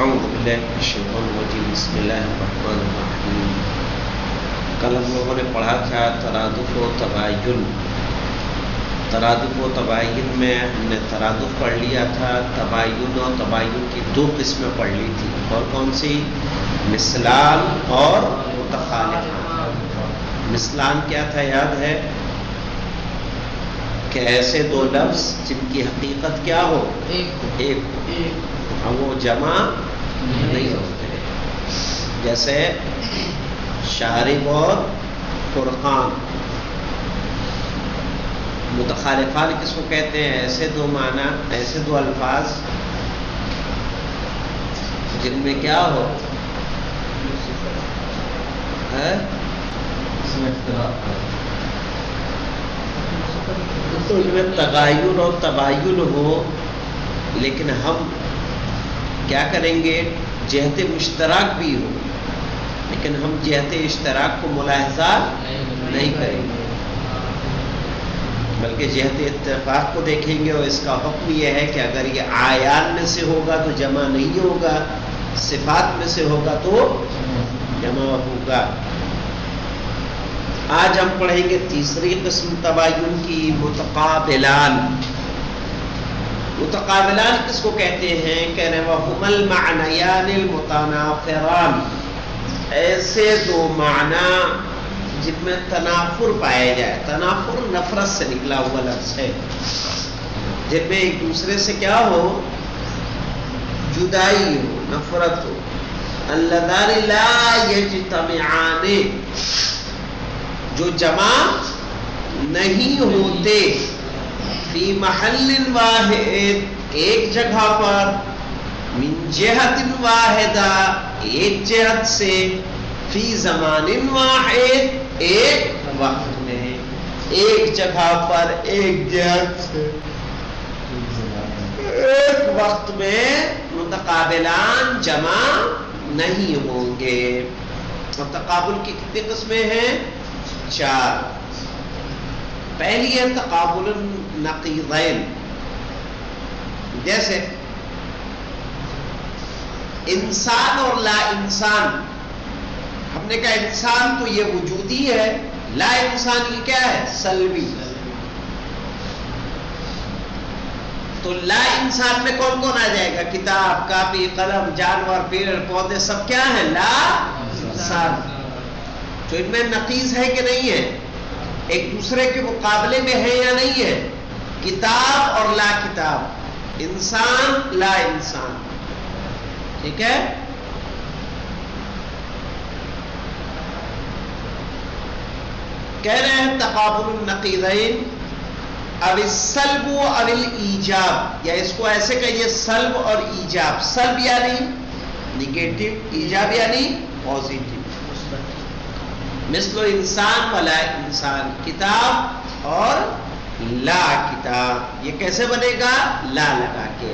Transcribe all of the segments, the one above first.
اعوذ باللہ من الشیطان الرجیم بسم اللہ الرحمن الرحیم. کل ہم لوگوں نے پڑھا تھا ترادف و تباین. ترادف و تباین میں ہم نے ترادف پڑھ لیا تھا، تباین اور تباین کی دو قسمیں پڑھ لی تھی. اور کون سی؟ مثلان اور متخالفان. مثلان کیا تھا یاد ہے؟ کہ ایسے دو لفظ جن کی حقیقت کیا ہو؟ ایک ہو، وہ جمع نہیں ہوتے. جیسے شارب اور فرقان. متخالفان کس کو کہتے ہیں؟ ایسے دو معنی، ایسے دو الفاظ جن میں کیا ہو؟ تو ان میں تغایر اور تباین ہو، لیکن ہم کیا کریں گے؟ جہت مشترک بھی ہو، لیکن ہم جہت اشتراک کو ملاحظہ نہیں کریں گے، بلکہ جہت اتفاق کو دیکھیں گے. اور اس کا حکم یہ ہے کہ اگر یہ اعیان میں سے ہوگا تو جمع نہیں ہوگا، صفات میں سے ہوگا تو جمع ہوگا. آج ہم پڑھیں گے تیسری قسم تباین کی، متقابلان. متقابلان کس کو کہتے ہیں؟ کہنے وَهُمَا الْمَعْنَيَانِ الْمُتَنَافِرَانِ. ایسے دو معنی جن میں تنافر پائے جائے. تنافر نفرت سے نکلا ہوا لفظ ہے، جن میں ایک دوسرے سے کیا ہو؟ جدائی ہو، نفرت ہو. اللذان لا یجتمعان، جو جمع نہیں ہوتے. فی محل واحد، ایک جگہ پر. من جہت واحدہ، ایک جہت سے. فی زمان واحد، ایک وقت میں. ایک جگہ پر، ایک جہت سے، ایک وقت میں متقابلان جمع نہیں ہوں گے. اور تقابل کی کتنی قسمیں ہیں؟ 4. پہلی ہے تقابل النقیضین. جیسے انسان اور لا انسان. ہم نے کہا انسان تو یہ وجودی ہے، لا انسان یہ کیا ہے؟ سلبی. تو لا انسان میں کون کون آ جائے گا؟ کتاب، کاپی، قلم، جانور، پیڑ پودے، سب کیا ہے؟ لا انسان. تو ان میں نقیض ہے کہ نہیں ہے؟ ایک دوسرے کے مقابلے میں ہے یا نہیں ہے؟ کتاب اور لا کتاب، انسان لا انسان. ٹھیک ہے؟ کہہ رہے ہیں تقابل النقیضین. اب السلب و اب الایجاب، یا اس کو ایسے کہیے سلب اور ایجاب. سلب یعنی نگیٹو، ایجاب یعنی پازیٹو. مثل انسان ولا انسان، کتاب اور لا کتاب. یہ کیسے بنے گا؟ لا لگا کے.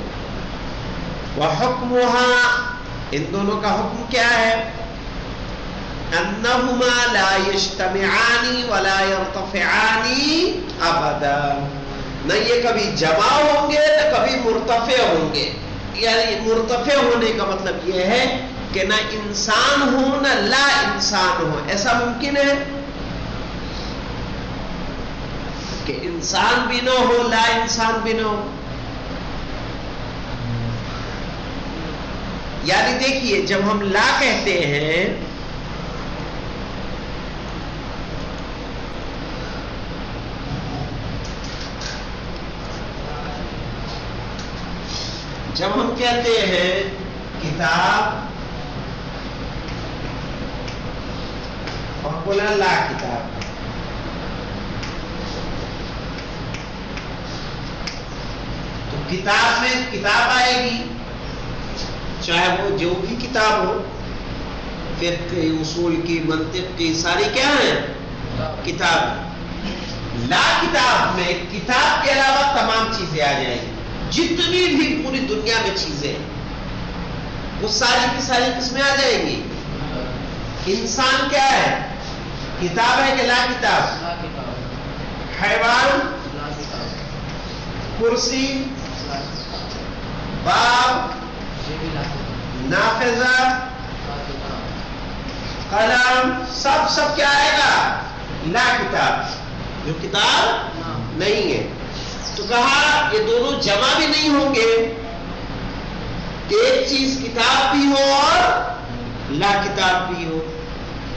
وحکمها، ان دونوں کا حکم کیا ہے؟ انہما لا یجتمعان ولا یرتفعان ابدا. نہ یہ کبھی جمع ہوں گے نہ کبھی مرتفع ہوں گے. یعنی مرتفع ہونے کا مطلب یہ ہے کہ نہ انسان ہو نہ لا انسان ہو. ایسا ممکن ہے کہ انسان بھی نہ ہو، لا انسان بھی نہ ہو؟ یعنی دیکھیے، جب ہم لا کہتے ہیں جب ہم کہتے ہیں کتاب اور بولا لا کتاب، تو کتاب میں کتاب آئے گی، چاہے وہ جو بھی کتاب ہو، فقہ کی، اصول کی، منطق کی، ساری کیا ہیں؟ کتاب. لا کتاب میں کتاب کے علاوہ تمام چیزیں آ جائیں گی. جتنی بھی پوری دنیا میں چیزیں وہ ساری کی ساری قسمیں آ جائیں گی. انسان کیا ہے؟ کتاب ہے کہ لا کتاب؟ حیوان، کرسی، باب، نافذہ، قلم، سب کیا آئے گا؟ لا کتاب، جو کتاب نہیں ہے. تو کہا یہ دونوں جمع بھی نہیں ہوں گے، ایک چیز کتاب بھی ہو اور لا کتاب بھی ہو،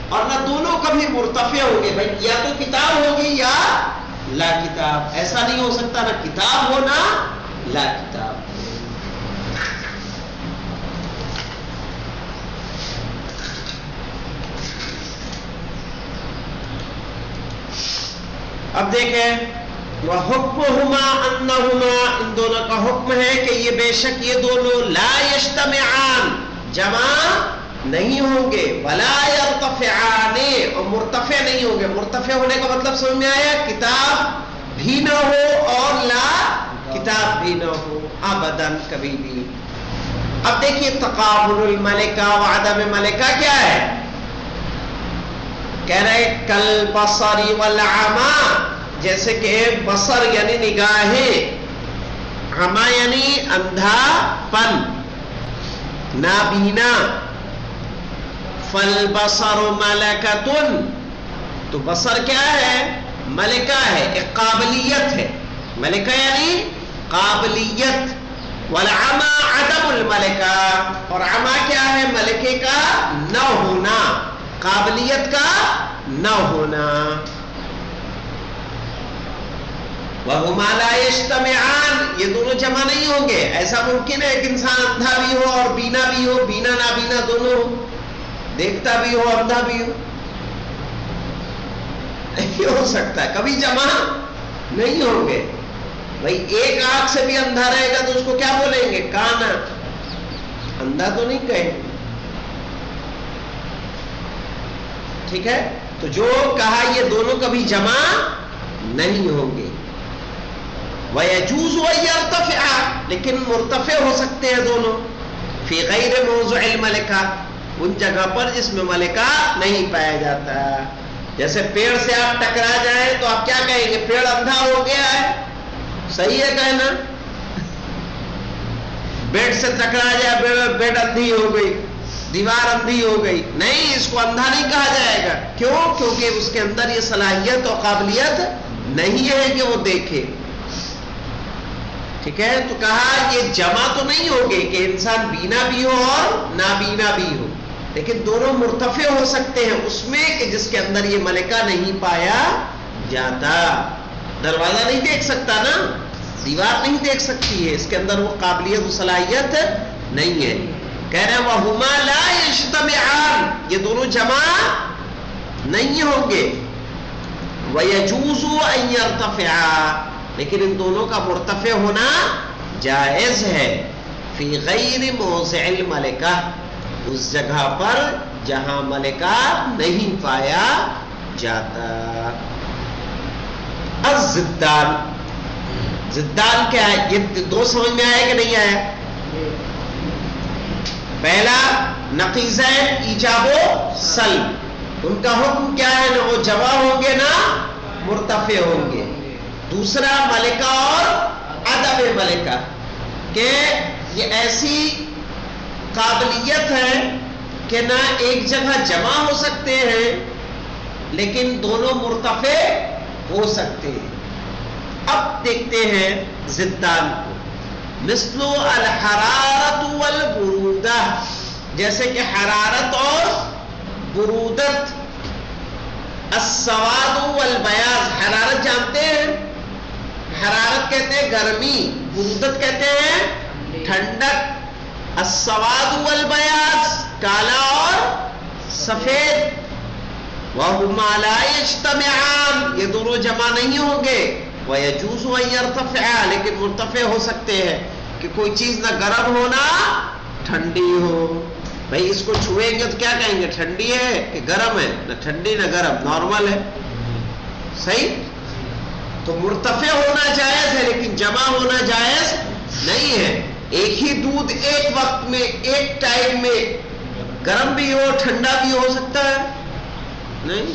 اور نہ دونوں کبھی مرتفع ہوں گے. بھائی یا تو کتاب ہوگی یا لا کتاب، ایسا نہیں ہو سکتا نہ کتاب ہو نہ لا کتاب. اب دیکھیں وَحُكْمُهُمَا أَنَّهُمَا، ان دونوں کا حکم ہے کہ یہ بے شک یہ دونوں لا يجتمعان، جمع نہیں ہوں گے، ولا يرتفعان، اور مرتفع نہیں ہوں گے. مرتفع ہونے کا مطلب سمجھ میں آیا؟ کتاب بھی نہ ہو اور لا کتاب بھی نہ ہو، ابداً کبھی بھی. اب دیکھیے تقابل الملکہ وعدم ملکہ کیا ہے؟ کہہ رہے کل بصر والعمی، جیسے کہ بصر یعنی نگاہیں، عمی یعنی اندھا پن، نابینا. فالبصر ملکۃ، تو بصر کیا ہے؟ ملکہ ہے، ایک قابلیت ہے. ملکہ یعنی قابلیت. والعمی عدم الملکہ، اور عمی کیا ہے؟ ملکے کا نہ ہونا، قابلیت کا نہ ہونا. وَهُمَا لَا يَجْتَمِعَانِ، یہ دونوں جمع نہیں ہوں گے. ایسا ممکن ہے کہ انسان اندھا بھی ہو اور بینا بھی ہو، بینا نابینا دونوں ہو، دیکھتا بھی ہو اندھا بھی ہو؟ نہیں ہو سکتا، کبھی جمع نہیں ہوں گے. بھائی ایک آنکھ سے بھی اندھا رہے گا تو اس کو کیا بولیں گے؟ کانا، اندھا تو نہیں کہیں. ٹھیک ہے، تو جو کہا یہ دونوں کبھی جمع نہیں ہوں گے. وَيَجُوزُ أَن يَرْتَفِعَا، لیکن مرتفع ہو سکتے ہیں دونوں. فِي غَيْرِ مَوْضِعِ الْمَلِكَةِ، ان جگہ پر جس میں ملکہ نہیں پایا جاتا. جیسے پیڑ سے آپ ٹکرا جائیں تو آپ کیا کہیں گے؟ پیڑ اندھا ہو گیا ہے. صحیح ہے کہنا؟ بیڈ سے ٹکرا جائے، بیڈ اندھی ہو گئی، دیوار اندھی ہو گئی. نہیں، اس کو اندھا نہیں کہا جائے گا. کیوں؟ کیونکہ اس کے اندر یہ صلاحیت اور قابلیت نہیں ہے کہ وہ دیکھے. ٹھیک ہے، تو کہا یہ جمع تو نہیں ہوگے کہ انسان بینا بھی ہو اور نابینا بھی ہو، لیکن دونوں مرتفع ہو سکتے ہیں اس میں کہ جس کے اندر یہ ملکہ نہیں پایا جاتا. دروازہ نہیں دیکھ سکتا نا، دیوار نہیں دیکھ سکتی ہے، اس کے اندر وہ قابلیت و صلاحیت نہیں ہے. کہہ رہے ہیں وَهُمَا لَا يَجْتَمِعَانِ، یہ دونوں جمع نہیں ہوں گے. وَيَجُوزُ أَن يَرْتَفِعَا، لیکن ان دونوں کا مرتفع ہونا جائز ہے. فی غیر موضع الملکہ، اس جگہ پر جہاں ملکہ نہیں پایا جاتا. الزدان، زدان کیا ہے؟ یہ دو سمجھ میں آیا کہ نہیں آیا؟ پہلا نقیضین ایجاب و سلب، ان کا حکم کیا ہے؟ نہ وہ جمع ہوں گے نہ مرتفع ہوں گے. دوسرا ملکہ اور عدم ملکہ، کہ یہ ایسی قابلیت ہے کہ نہ ایک جگہ جمع ہو سکتے ہیں لیکن دونوں مرتفع ہو سکتے ہیں. اب دیکھتے ہیں ضدان کو. مثل الحرارت والبرودہ، جیسے کہ حرارت اور برودت. السواد والبیاض، حرارت جانتے ہیں؟ حرارت کہتے ہیں گرمی، برودت کہتے ہیں ٹھنڈک. السواد والبیاض، کالا اور سفید. وَهُمَا لَا يَجْتَمِعَانِ، یہ دونوں جمع نہیں ہوں گے. وَيَجُوزُ أَن يَرْتَفِعَا، لیکن مرتفع ہو سکتے ہیں کہ کوئی چیز نہ گرم ہو نہ ٹھنڈی ہو. بھائی اس کو چھوئیں گے تو کیا کہیں گے؟ ٹھنڈی ہے کہ گرم ہے؟ نہ ٹھنڈی نہ گرم، نارمل ہے. صحیح؟ تو مرتفع ہونا جائز ہے لیکن جمع ہونا جائز نہیں ہے. ایک ہی دودھ ایک وقت میں ایک ٹائم میں گرم بھی ہو ٹھنڈا بھی ہو سکتا ہے؟ نہیں.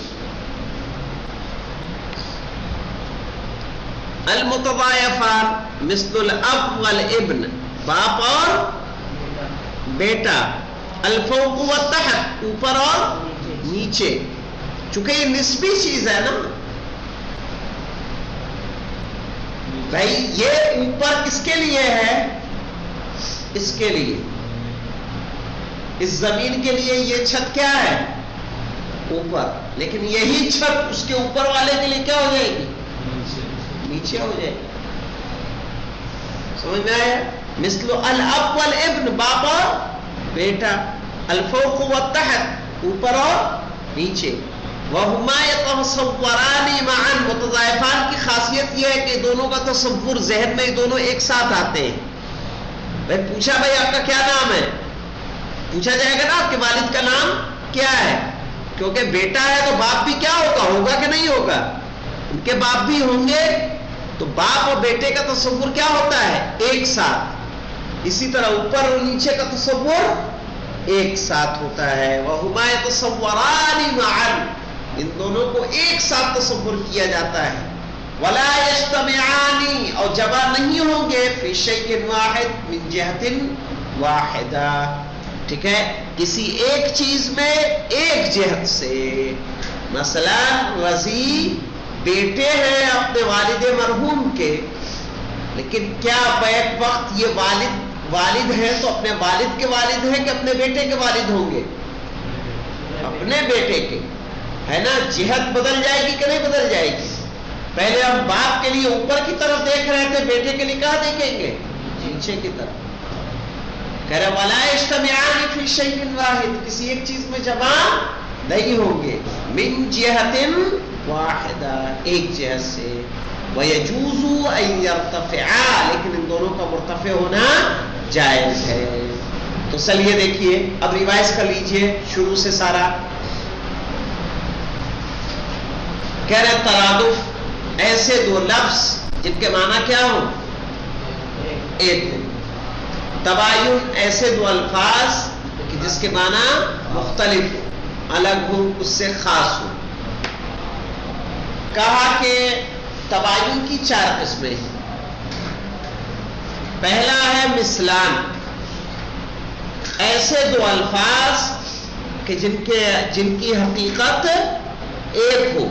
المتضایفان مثل الاب والابن، باپ اور بیٹا. الفوق والتحت، اوپر اور نیچے، چونکہ یہ نسبی چیز ہے نا بھائی، یہ اوپر کس کے لیے ہے؟ اس کے لیے، اس زمین کے لیے یہ چھت کیا ہے؟ اوپر، لیکن یہی چھت اس کے اوپر والے کے لیے کیا ہو جائے گی؟ نیچے ہو جائے گی. سمجھ میں آیا؟ مثل الاب والابن، باپ اور بیٹا، الفوق والتحت، اوپر اور نیچے، وہما یتصوران معا، متضائفان کی خاصیت یہ ہے کہ دونوں کا تصور ذہن میں دونوں ایک ساتھ آتے ہیں. بھائی پوچھا بھائی آپ کا کیا نام ہے، پوچھا جائے گا نا آپ کے والد کا نام کیا ہے، کیونکہ بیٹا ہے تو باپ بھی کیا ہوگا کہ نہیں ہوگا؟ ان کے باپ بھی ہوں گے، تو باپ اور بیٹے کا تصور کیا ہوتا ہے؟ ایک ساتھ. اسی طرح اوپر اور نیچے کا تصور ایک ساتھ ہوتا ہے. وَهُمَا يَتَصَوَّرَانِ مَعًا، ان دونوں کو ایک ساتھ تصور کیا جاتا ہے. وَلَا يَجْتَمِعَانِ، اور جمع نہیں ہوں گے، فِي شَيْءٍ وَاحِدٍ مِنْ جِهَةٍ وَاحِدَةٍ، ٹھیک ہے، کسی ایک چیز میں ایک جہت سے. مثلا رضی بیٹے ہیں اپنے والد مرحوم کے، لیکن کیا بیک وقت یہ والد ہیں تو اپنے والد کے والد ہیں کہ اپنے بیٹے کے والد ہوں گے؟ اپنے بیٹے کے، ہے نا. جہت بدل جائے گی کہ نہیں بدل جائے گی؟ پہلے ہم باپ کے لیے اوپر کی طرف دیکھ رہے تھے، بیٹے کے لیے کہاں دیکھیں گے؟ نیچے کی طرف. کہہ رہے وَلَا يَجْتَمِعَانِ فِي شَيْءٍ وَاحِدٍ، کسی ایک چیز میں جمع نہیں ہوں گے، مِنْ جِهَةٍ وَاحِدَةٍ، ایک جہت سے. وَيَجُوزُ أَنْ يَرْتَفِعَا، لیکن ان دونوں کا مرتفع ہونا جائز ہے. تو چلیے دیکھیے، اب ریوائز کر لیجئے شروع سے سارا. کہہ رہے ترادف، ایسے دو لفظ جن کے معنی کیا ہو؟ ایک ہو. تباین، ایسے دو الفاظ کہ جس کے معنی مختلف ہو، الگ ہو، اس سے خاص ہو. کہا کہ تباین کی 4 قسمیں ہیں. پہلا ہے مثلان، ایسے دو الفاظ کہ جن کی حقیقت ایک ہو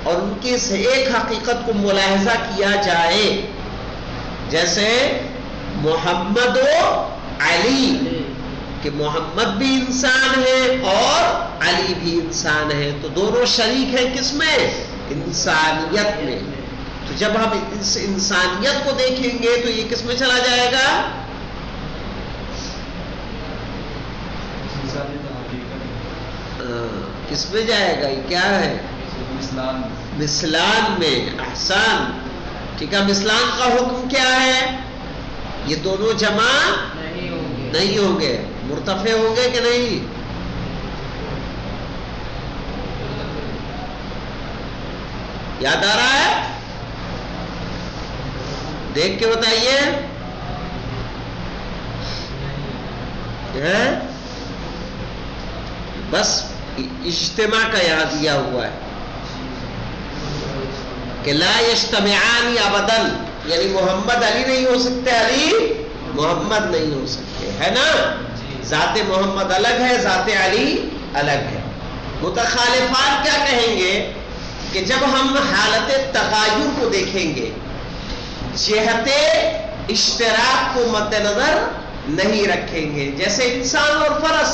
اور ان کی سے ایک حقیقت کو ملاحظہ کیا جائے. جیسے محمد و علی، کہ محمد بھی انسان ہے اور علی بھی انسان ہے، تو دونوں شریک ہیں کس میں؟ انسانیت میں. تو جب ہم اس انسانیت کو دیکھیں گے تو یہ کس میں چلا جائے گا؟ کس میں جائے گا؟ یہ کیا ہے؟ مثلان میں. احسان، ٹھیک ہے. مثلان کا حکم کیا ہے؟ یہ دونوں جمع نہیں ہوں گے، مرتفع ہوں گے کہ نہیں؟ یاد آ رہا ہے؟ دیکھ کے بتائیے. بس اجتماع کا یاد دیا ہوا ہے کہ لا یجتمعان ابدا، یعنی محمد علی نہیں ہو سکتے، علی محمد نہیں ہو سکتے، ہے نا. ذات محمد الگ ہے، ذات علی الگ ہے. متخالفان کیا کہیں گے کہ جب ہم حالت تغیر کو دیکھیں گے، جہت اشتراک کو مد نظر نہیں رکھیں گے. جیسے انسان اور فرس،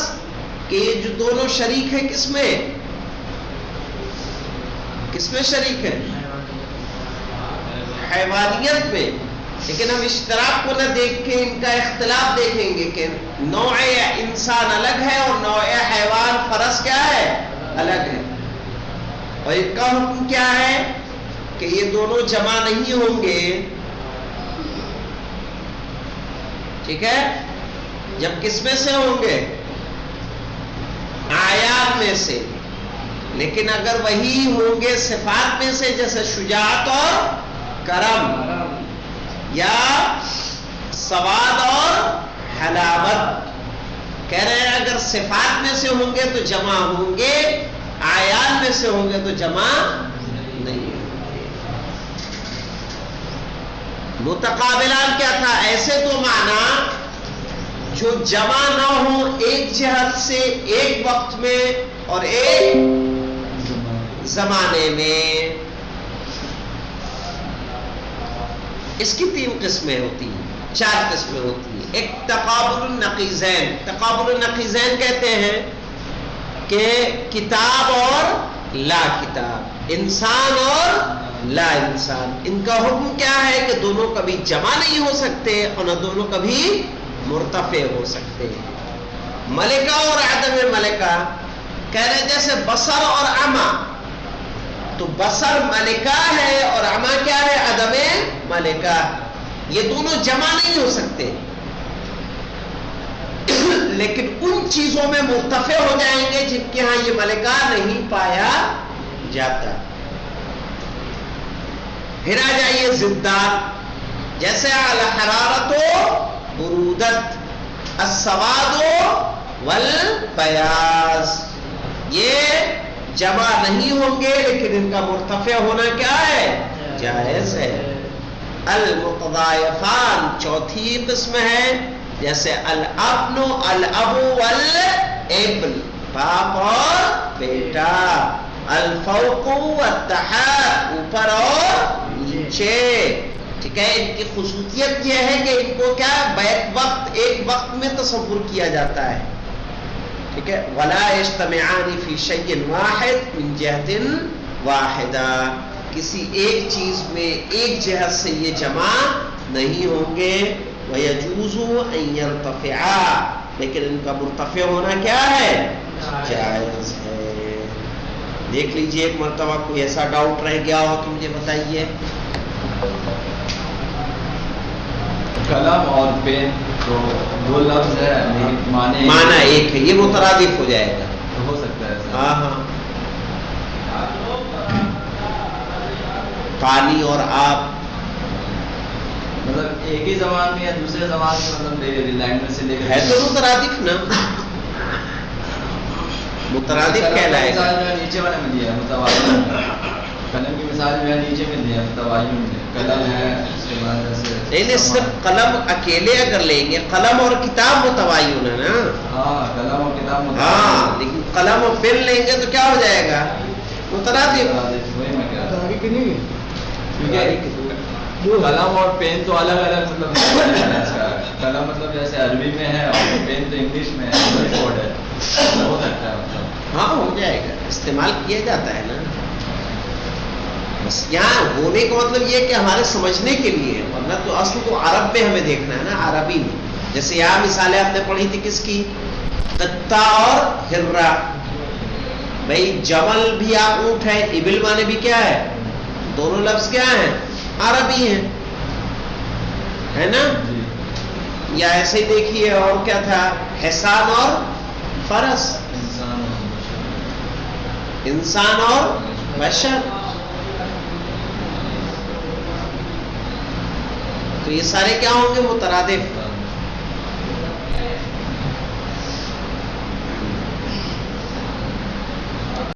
کہ یہ جو دونوں شریک ہیں کس میں شریک ہیں؟ حیوانیت میں. لیکن ہم اشتراک کو نہ دیکھ کے ان کا اختلاف دیکھیں گے کہ نوع انسان الگ ہے اور نوع حیوان فرس کیا ہے؟ الگ ہے. اور ان کا حکم کیا ہے کہ یہ دونوں جمع نہیں ہوں گے. ٹھیک ہے. جب کس میں سے ہوں گے؟ آیات میں سے. لیکن اگر وہی ہوں گے صفات میں سے، جیسے شجاعت اور کرم، یا سواد اور حلاوت. کہہ رہے ہیں اگر صفات میں سے ہوں گے تو جمع ہوں گے، آیات میں سے ہوں گے تو جمع نہیں ہوں گے. متقابلان کیا تھا؟ ایسے تو معنی جو جمع نہ ہو ایک جہت سے ایک وقت میں اور ایک زمانے میں. اس کی 3 قسمیں ہوتی ہیں، 4 قسمیں ہوتی ہیں. ایک تقابل النقیضین. تقابل النقیضین کہتے ہیں کہ کتاب اور لا کتاب، انسان اور لا انسان. ان کا حکم کیا ہے کہ دونوں کبھی جمع نہیں ہو سکتے اور نہ دونوں کبھی مرتفع ہو سکتے. ملکہ اور عدم ملکہ کہہ رہے جیسے بصر اور عمى، تو بصر ملکہ ہے اور عمى کیا ہے؟ عدم ملکہ. یہ دونوں جمع نہیں ہو سکتے، لیکن ان چیزوں میں مرتفع ہو جائیں گے جن کے ہاں یہ ملکہ نہیں پایا جاتا. پھر آ جائیے ضدات، جیسے الحرارت و برودت، السواد والبیاض. یہ جمع نہیں ہوں گے لیکن ان کا مرتفع ہونا کیا ہے؟ جائز ہے. المتضایفان چوتھی قسم ہے، جیسے الابن الاب والابن، باپ اور بیٹا. الفوق والتحت، اوپر اور نیچے. ٹھیک ہے، ان کی خصوصیت یہ ہے کہ ان کو کیا ایک وقت میں تصور کیا جاتا ہے. ٹھیک ہے، ولا یجتمعان فی شیء واحد من جہۃ واحدہ، کسی ایک چیز میں ایک جہت سے یہ جمع نہیں ہوں گے. وَيَجُوزُ أَن يَرْتَفِعَا، لیکن ان کا مرتفع ہونا کیا ہے؟ جائز ہے. دیکھ لیجئے ایک مرتبہ کوئی ایسا ڈاؤٹ رہ گیا ہو تو مجھے بتائیے. قلم اور پین تو 2 لفظ ہے لیکن معنی ایک ہے، یہ مترادف ہو جائے گا. تو ہو سکتا ہے ایسا. ہاں ہاں. پانی اور آب مطلب ایک ہی زبان میں یا دوسرے زبان میں، مطلب لینگویج سے لے کر ہے تو مترادف نا، مترادف کہلائے گا. نیچے والے میں دیا ہے متوازن. قلم کی مثال جو ہے نیچے میں دیا ہے متوازن میں. قلم ہے اس کے بعد ایسے نہیں، صرف قلم اکیلے اگر لیں گے، قلم اور کتاب متوازن ہے نا. ہاں، قلم اور کتاب متوازن. ہاں، لیکن قلم اور پن لیں گے تو کیا ہو جائے گا؟ مترادف. وہی میں کہہ رہا ہوں، کیونکہ قلم اور پین تو الگ الگ مطلب قلم مطلب جیسے عربی میں ہے اور پین تو انگلش میں ہے، کوڈ ہے. ہو سکتا ہے مطلب. ہاں ہو جائے گا، استعمال کیا جاتا ہے نا. بس یہاں ہونے کا مطلب یہ کہ ہمارے سمجھنے کے لیے ہے، ورنہ تو اصل تو عرب میں ہمیں دیکھنا ہے نا، عربی میں. جیسے یہاں مثالیں آپ نے پڑھی تھی کس کی؟ قطہ اور ہرہ. بھائی جمل بھی آپ اونٹ ہے، ابل مانے بھی کیا ہے؟ دونوں لفظ کیا ہیں؟ عربی ہیں، ہے نا. یا ایسے ہی دیکھیے اور کیا تھا؟ حصان اور فرس، انسان اور بشر. تو یہ سارے کیا ہوں گے؟ مترادف.